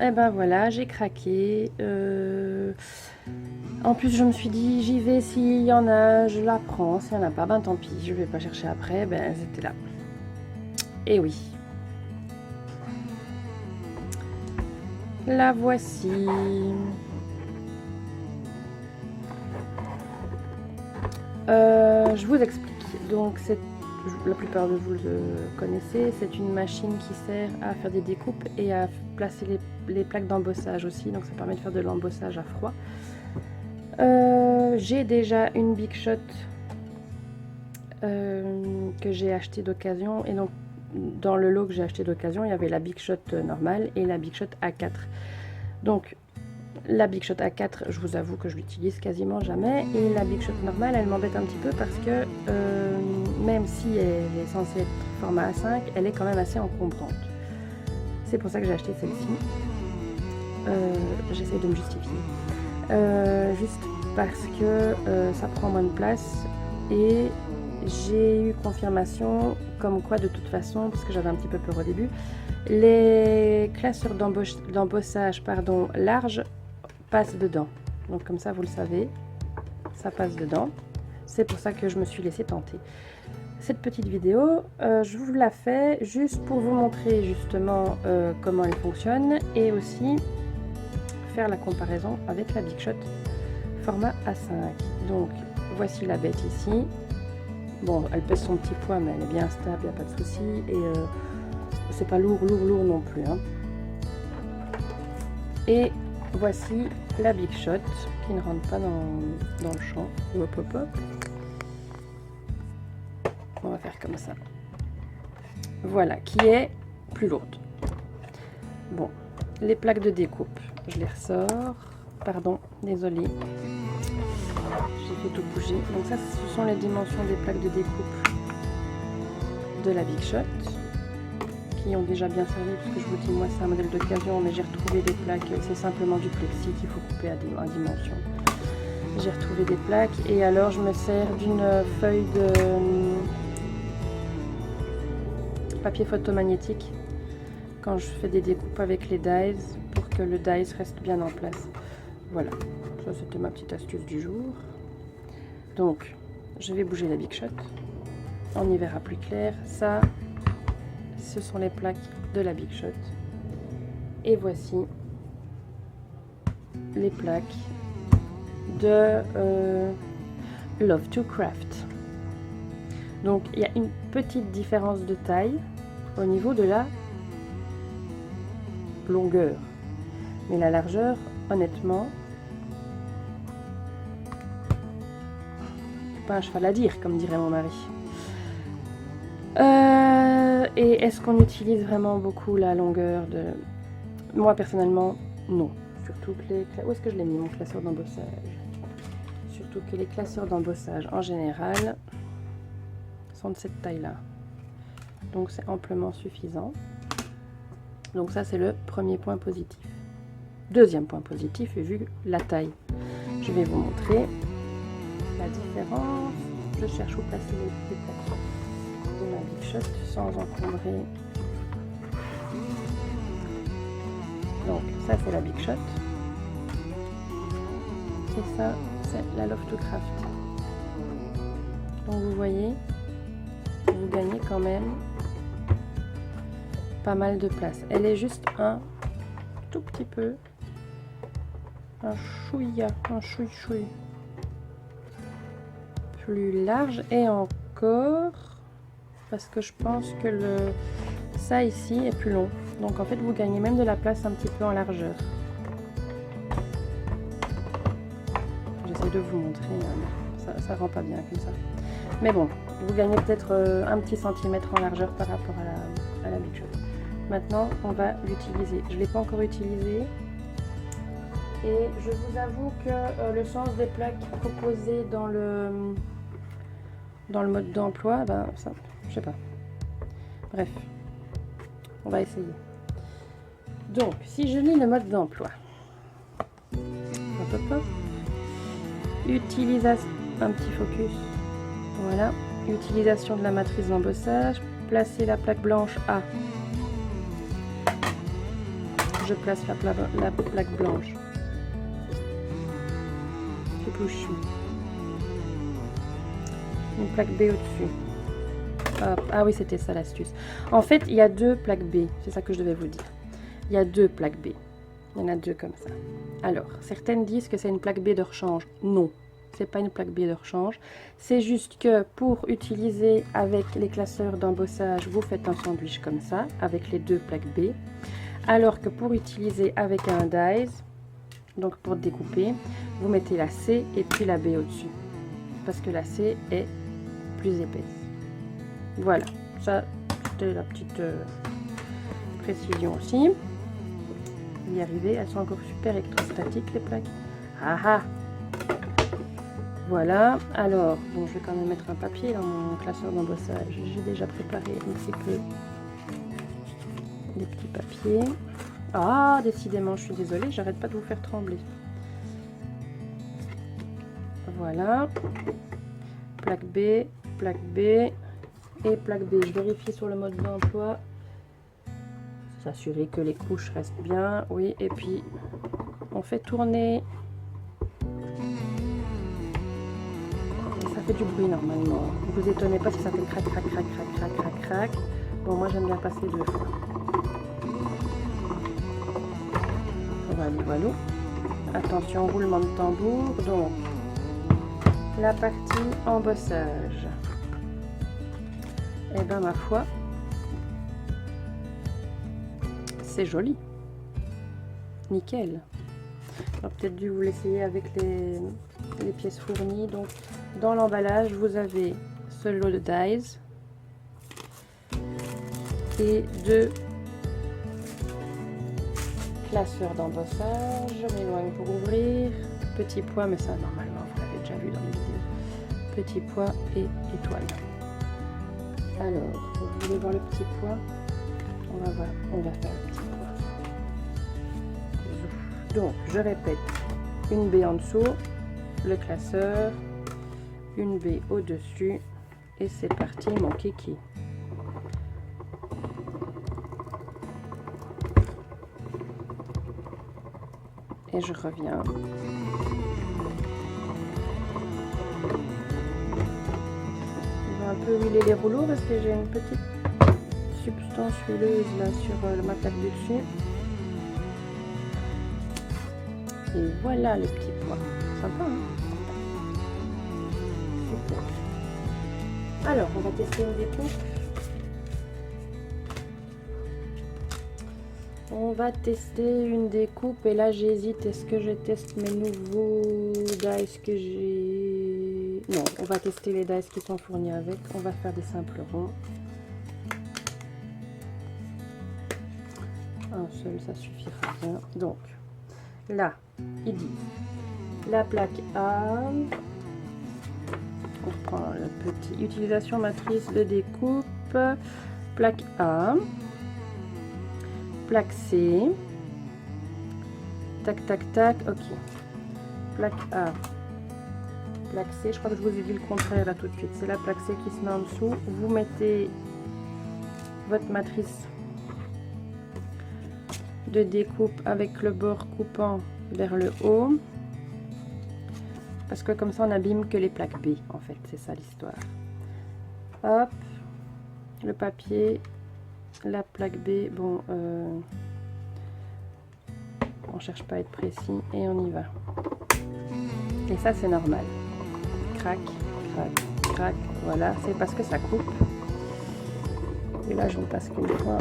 et ben voilà, j'ai craqué. En plus, je me suis dit, j'y vais, s'il y en a, je la prends. S'il n'y en a pas, ben tant pis, je vais pas chercher après. Ben, elles étaient là. Et oui. La voici. Je vous explique. Donc, la plupart de vous le connaissez, c'est une machine qui sert à faire des découpes et à placer les plaques d'embossage aussi. Donc, ça permet de faire de l'embossage à froid. J'ai déjà une Big Shot que j'ai acheté d'occasion. Et donc, dans le lot que j'ai acheté d'occasion, il y avait la Big Shot normale et la Big Shot A4. Donc, la Big Shot A4, je vous avoue que je l'utilise quasiment jamais. Et la Big Shot normale, elle m'embête un petit peu parce que même si elle est censée être format A5, elle est quand même assez encombrante. C'est pour ça que j'ai acheté celle-ci. J'essaie de me justifier. Juste parce que ça prend moins de place. Et j'ai eu confirmation comme quoi de toute façon, parce que j'avais un petit peu peur au début, les classeurs d'embossage larges passent dedans. Donc comme ça vous le savez, ça passe dedans. C'est pour ça que je me suis laissée tenter. Cette petite vidéo, je vous la fais juste pour vous montrer justement comment elle fonctionne et aussi faire la comparaison avec la Big Shot format A5. Donc voici la bête ici. Bon, elle pèse son petit poids, mais elle est bien stable, il n'y a pas de souci. Et c'est pas lourd non plus. Hein. Et voici la Big Shot qui ne rentre pas dans le champ. Hop, hop, hop. On va faire comme ça. Voilà, qui est plus lourde. Bon, les plaques de découpe, je les ressors. Pardon, désolée. J'ai fait tout bouger. Donc ça, ce sont les dimensions des plaques de découpe de la Big Shot qui ont déjà bien servi, parce que je vous dis, moi c'est un modèle d'occasion, mais j'ai retrouvé des plaques, c'est simplement du plexi qu'il faut couper à dimension. J'ai retrouvé des plaques et alors je me sers d'une feuille de papier photomagnétique quand je fais des découpes avec les dies pour que le dies reste bien en place. Voilà, ça c'était ma petite astuce du jour. Donc, je vais bouger la Big Shot. On y verra plus clair. Ça, ce sont les plaques de la Big Shot. Et voici les plaques de Love to Craft. Donc, il y a une petite différence de taille au niveau de la longueur. Mais la largeur, honnêtement, pas un cheval à dire, comme dirait mon mari. Et est-ce qu'on utilise vraiment beaucoup la longueur de... Moi, personnellement, non. Surtout que les... Où est-ce que je l'ai mis, mon classeur d'embossage? Surtout que les classeurs d'embossage, en général, sont de cette taille-là. Donc, c'est amplement suffisant. Donc, ça, c'est le premier point positif. Deuxième point positif, vu la taille. Je vais vous montrer la différence. Je cherche où placer les plaques de ma Big Shot sans encombrer. Donc ça c'est la Big Shot et ça c'est la Love to Craft. Donc vous voyez, vous gagnez quand même pas mal de place. Elle est juste un tout petit peu, un chouïa, un chouï plus large et encore parce que je pense que ça ici est plus long. Donc en fait vous gagnez même de la place un petit peu en largeur. J'essaie de vous montrer, ça rend pas bien comme ça. Mais bon, vous gagnez peut-être un petit centimètre en largeur par rapport à la Big Shot. Maintenant on va l'utiliser. Je ne l'ai pas encore utilisé. Et je vous avoue que le sens des plaques proposées dans le mode d'emploi, ben ça, je sais pas. Bref, on va essayer. Donc, si je lis le mode d'emploi, utilisation, un petit focus, voilà, utilisation de la matrice d'embossage, placer la plaque blanche à. je place la plaque blanche. Je sais plus où je suis. Une plaque B au-dessus. Ah oui, c'était ça l'astuce. En fait, il y a 2 plaques B. C'est ça que je devais vous dire. Il y a 2 plaques B. Il y en a 2 comme ça. Alors, certaines disent que c'est une plaque B de rechange. Non, c'est pas une plaque B de rechange. C'est juste que pour utiliser avec les classeurs d'embossage, vous faites un sandwich comme ça, avec les 2 plaques B. Alors que pour utiliser avec un dies, donc pour découper, vous mettez la C et puis la B au-dessus. Parce que la C est plus épaisse. Voilà, ça c'était la petite précision aussi. Y arriver, elles sont encore super électrostatiques les plaques. Ah ah. Voilà, alors bon, je vais quand même mettre un papier dans mon classeur d'embossage. J'ai déjà préparé un petit peu des petits papiers. Ah, décidément, je suis désolée, j'arrête pas de vous faire trembler. Voilà, plaque B et plaque B. Je vérifie sur le mode d'emploi, s'assurer que les couches restent bien, oui, et puis on fait tourner. Et ça fait du bruit normalement. Ne vous étonnez pas si ça fait crac, crac, crac, crac, crac, crac, crac. Bon, moi j'aime bien passer 2 fois. Voilà. Attention, roulement de tambour. Donc, la partie embossage. Et ben ma foi, c'est joli. Nickel. J'aurais peut-être dû vous l'essayer avec les pièces fournies. Donc, dans l'emballage, vous avez ce lot de dies et 2 classeurs d'embossage. Je m'éloigne pour ouvrir. Petit pois, mais ça normalement vous l'avez déjà vu dans les vidéos. Petit pois et étoile. Alors, vous voulez voir le petit pois? On va faire le petit pois. Donc, je répète, une baie en dessous, le classeur, une baie au-dessus, et c'est parti mon kiki. Et je reviens. Je vais un peu huiler les rouleaux parce que j'ai une petite substance huileuse là sur ma plaque du dessus. Et voilà les petits pois. Sympa, hein? Super. Alors, on va tester une découpe. On va tester une découpe et là j'hésite, est-ce que je teste mes nouveaux dies que j'ai... Non, on va tester les dies qui sont fournis avec. On va faire des simples ronds. Un seul, ça suffira bien. Donc, là, ils disent la plaque A. On reprend le petit. Utilisation matrice de découpe. Plaque A. Plaque C. Tac, tac, tac. Ok. Plaque A. Plaque C. Je crois que je vous ai dit le contraire là tout de suite. C'est la plaque C qui se met en dessous. Vous mettez votre matrice de découpe avec le bord coupant vers le haut. Parce que comme ça on abîme que les plaques B en fait. C'est ça l'histoire. Hop. Le papier. La plaque B, bon, on cherche pas à être précis et on y va. Et ça c'est normal. Crac, crac, crac, voilà, c'est parce que ça coupe. Et là je ne passe qu'une fois.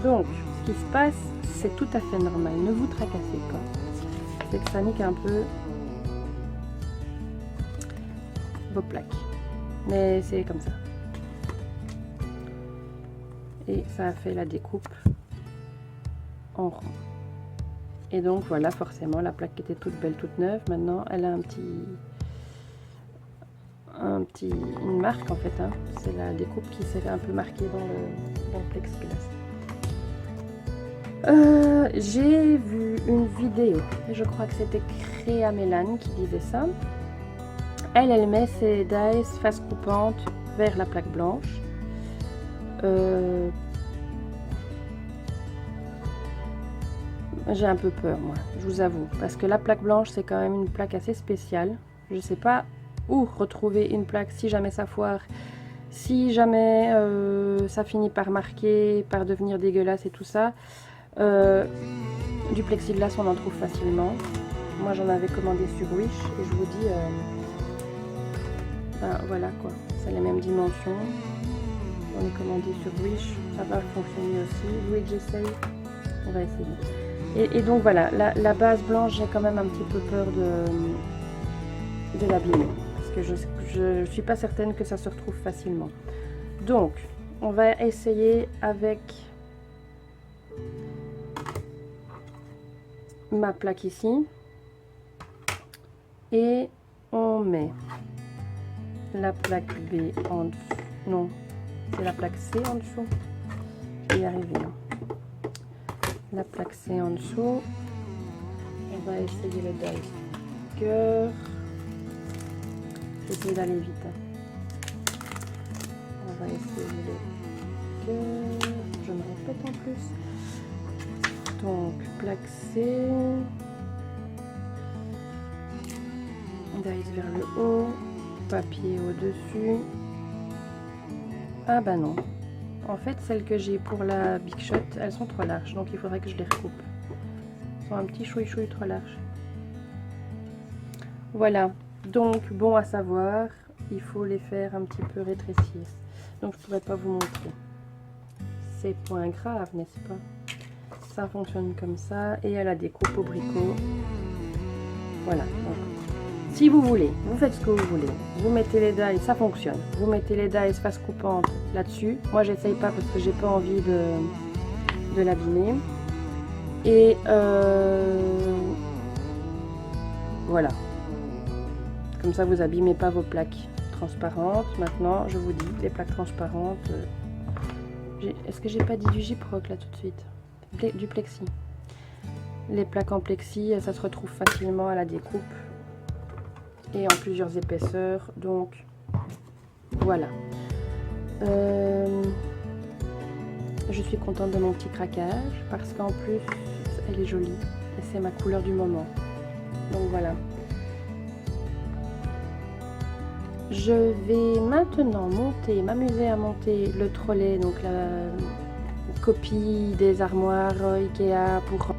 Donc, ce qui se passe, c'est tout à fait normal. Ne vous tracassez pas. C'est que ça nique un peu vos plaques. Mais c'est comme ça. Et ça a fait la découpe en rond. Et donc voilà, forcément la plaque qui était toute belle, toute neuve, maintenant elle a une marque en fait, hein. C'est la découpe qui s'est un peu marquée dans le plexiglas. J'ai vu une vidéo, je crois que c'était Créa Mélane qui disait ça. Elle met ses dies face coupante vers la plaque blanche. J'ai un peu peur, moi, je vous avoue, parce que la plaque blanche, c'est quand même une plaque assez spéciale. Je ne sais pas où retrouver une plaque si jamais ça foire, si jamais ça finit par marquer, par devenir dégueulasse et tout ça. Du plexiglas, on en trouve facilement. Moi, j'en avais commandé sur Wish et je vous dis, ben, voilà quoi, c'est les mêmes dimensions. On est commandé sur Wish, ça va fonctionner aussi. Vous voulez que j'essaye? On va essayer. Et donc voilà, la base blanche, j'ai quand même un petit peu peur de l'abîmer. Parce que je ne suis pas certaine que ça se retrouve facilement. Donc, on va essayer avec ma plaque ici. Et on met la plaque B en dessous. Non, c'est la plaque C en dessous. Je vais y arriver. La plaque C en dessous. On va essayer le die cœur. Je vais essayer d'aller vite. On va essayer le cœur. Je me répète en plus. Donc, plaque C. Dice vers le haut. Papier au-dessus. Ah bah non. En fait, celles que j'ai pour la Big Shot, elles sont trop larges. Donc, il faudrait que je les recoupe. Elles sont un petit chouille-chouille trop large. Voilà. Donc, bon à savoir, il faut les faire un petit peu rétrécir. Donc, je ne pourrais pas vous montrer. C'est point grave, n'est-ce pas? Ça fonctionne comme ça. Et elle a des coupes au bricot. Voilà. Donc, si vous voulez, vous faites ce que vous voulez. Vous mettez les dies, ça fonctionne. Vous mettez les dies face coupante là-dessus. Moi, j'essaye pas parce que j'ai pas envie de l'abîmer. Et voilà. Comme ça, vous abîmez pas vos plaques transparentes. Maintenant, je vous dis, les plaques transparentes. Est-ce que j'ai pas dit du gyproc là tout de suite? Du plexi. Les plaques en plexi, ça se retrouve facilement à la découpe. Et en plusieurs épaisseurs, donc voilà. Je suis contente de mon petit craquage parce qu'en plus elle est jolie et c'est ma couleur du moment. Donc voilà. Je vais maintenant m'amuser à monter le trolley, donc la copie des armoires Ikea pour